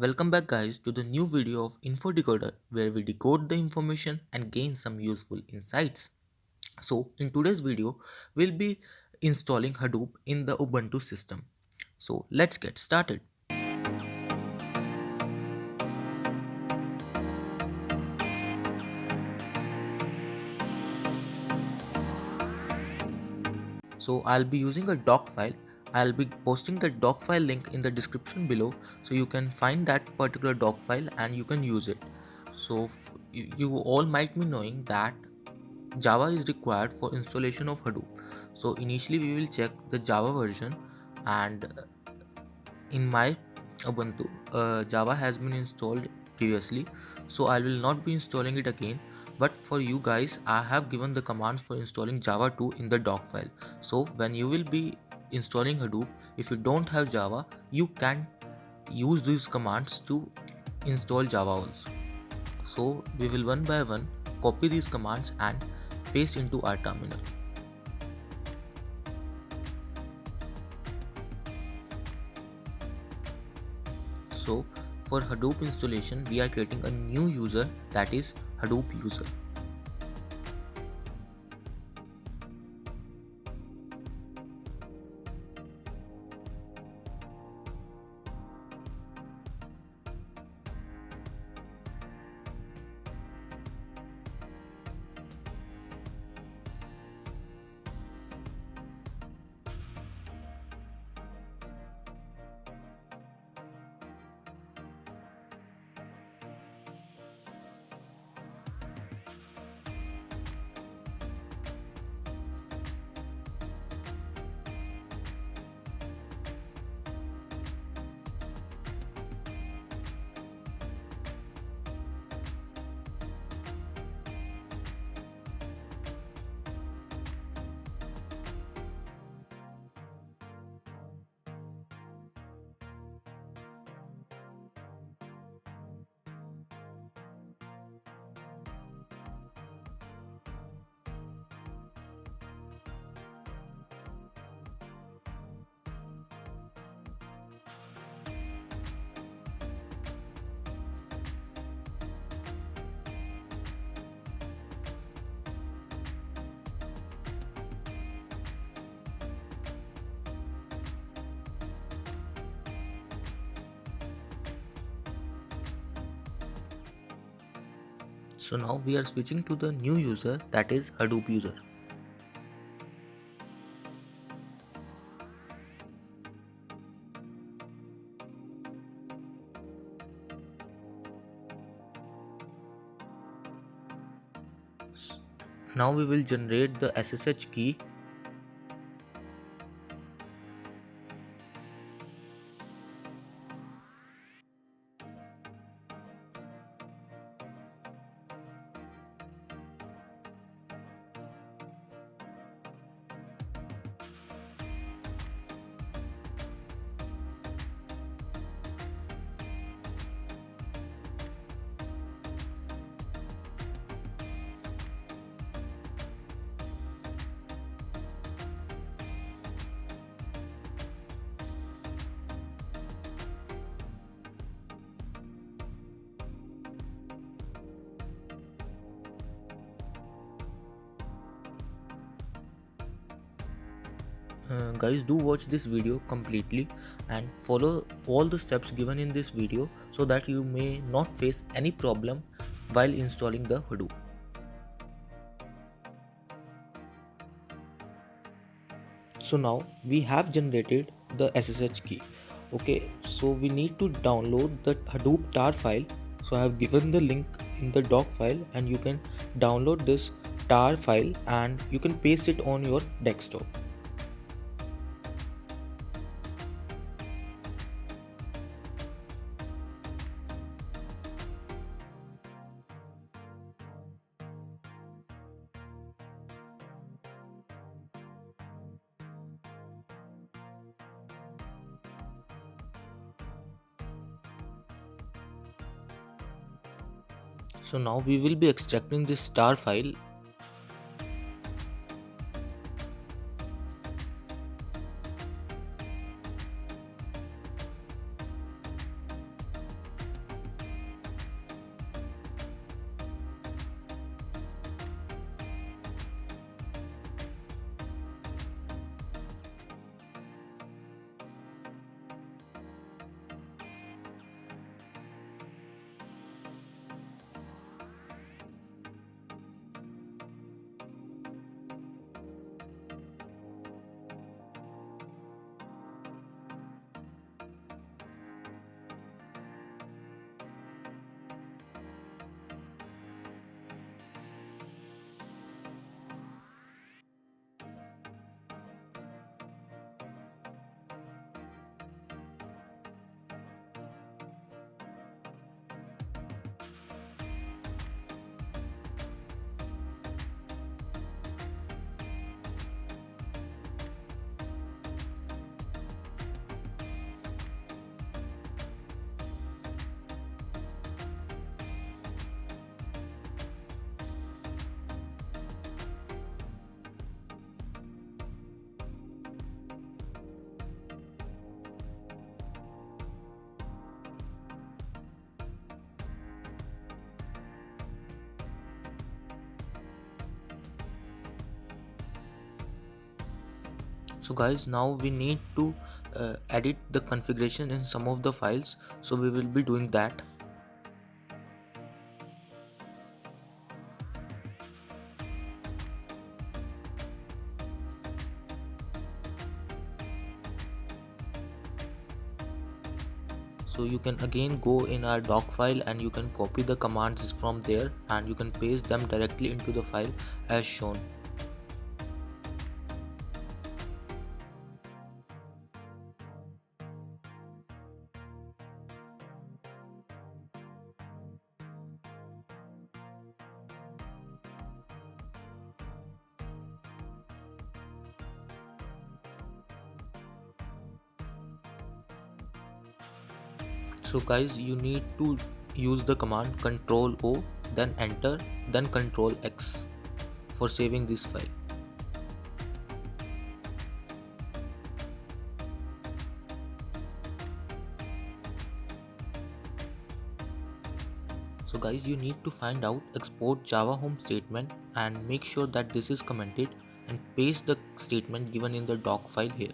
Welcome back guys to the new video of InfoDecoder where we decode the information and gain some useful insights. So in today's video, we'll be installing Hadoop in the Ubuntu system. So let's get started. So I'll be using a doc file. I'll be posting the doc file link in the description below so you can find that particular doc file and you can use it. So you all might be knowing that Java is required for installation of Hadoop. So initially we will check the Java version and in my Ubuntu Java has been installed previously, so I will not be installing it again, but for you guys I have given the commands for installing Java 2 in the doc file. So when you will be installing Hadoop, if you don't have Java, you can use these commands to install Java also. So we will one by one copy these commands and paste into our terminal. So for Hadoop installation, we are creating a new user, that is Hadoop user. So now we are switching to the new user, that is Hadoop user. Now we will generate the SSH key. Guys, do watch this video completely and follow all the steps given in this video so that you may not face any problem while installing the Hadoop. So now we have generated the SSH key. Okay, so we need to download the Hadoop tar file. So I have given the link in the doc file and you can download this tar file and you can paste it on your desktop. So now we will be extracting this star file. So guys, now we need to edit the configuration in some of the files, so we will be doing that. So you can again go in our doc file and you can copy the commands from there and you can paste them directly into the file as shown. So guys, you need to use the command Ctrl O, then enter, then Ctrl X for saving this file. So guys, you need to find out export Java home statement and make sure that this is commented and paste the statement given in the doc file here.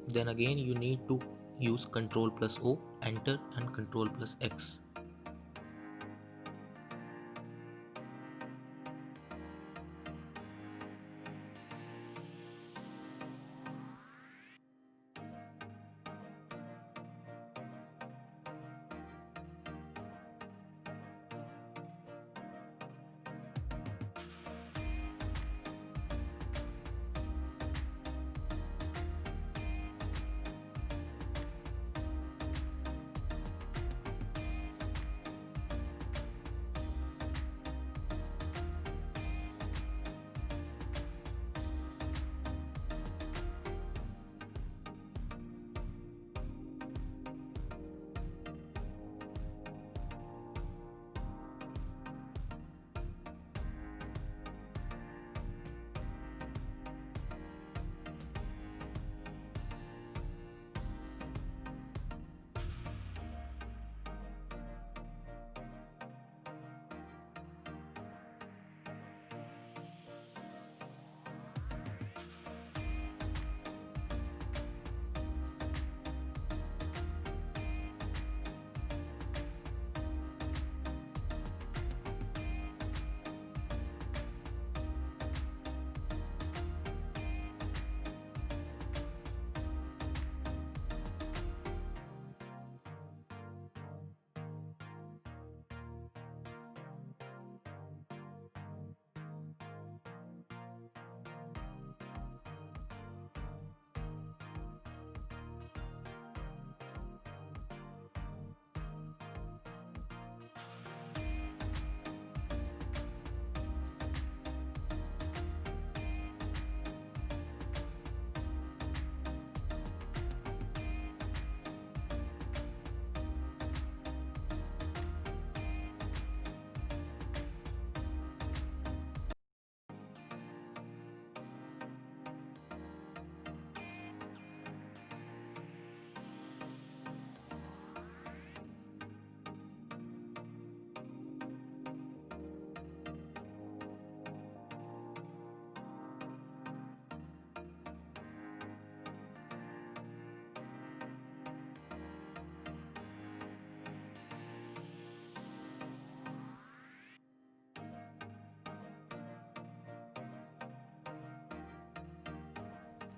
Then again you need to use Ctrl plus O, enter and Ctrl plus X.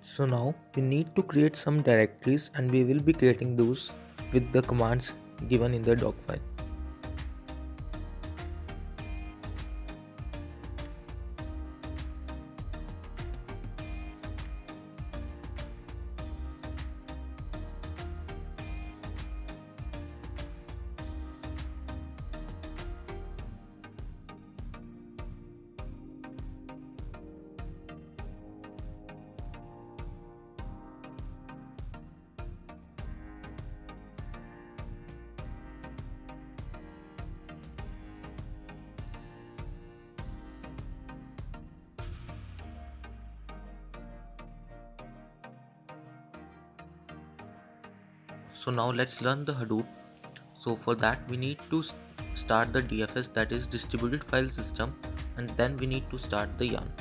So now we need to create some directories and we will be creating those with the commands given in the doc file. So now let's learn the Hadoop. So for that we need to start the DFS, that is distributed file system, and then we need to start the yarn.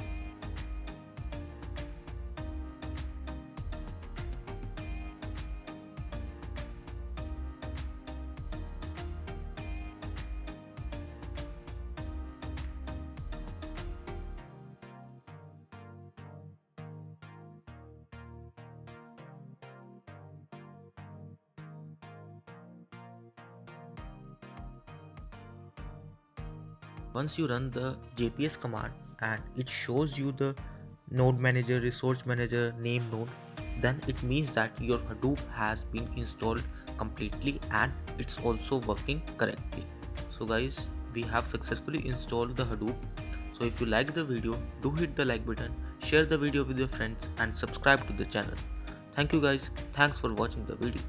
Once you run the JPS command and it shows you the node manager, resource manager, name node, then it means that your Hadoop has been installed completely and it's also working correctly. So guys, we have successfully installed the Hadoop. So if you like the video, do hit the like button, share the video with your friends and subscribe to the channel. Thank you guys. Thanks for watching the video.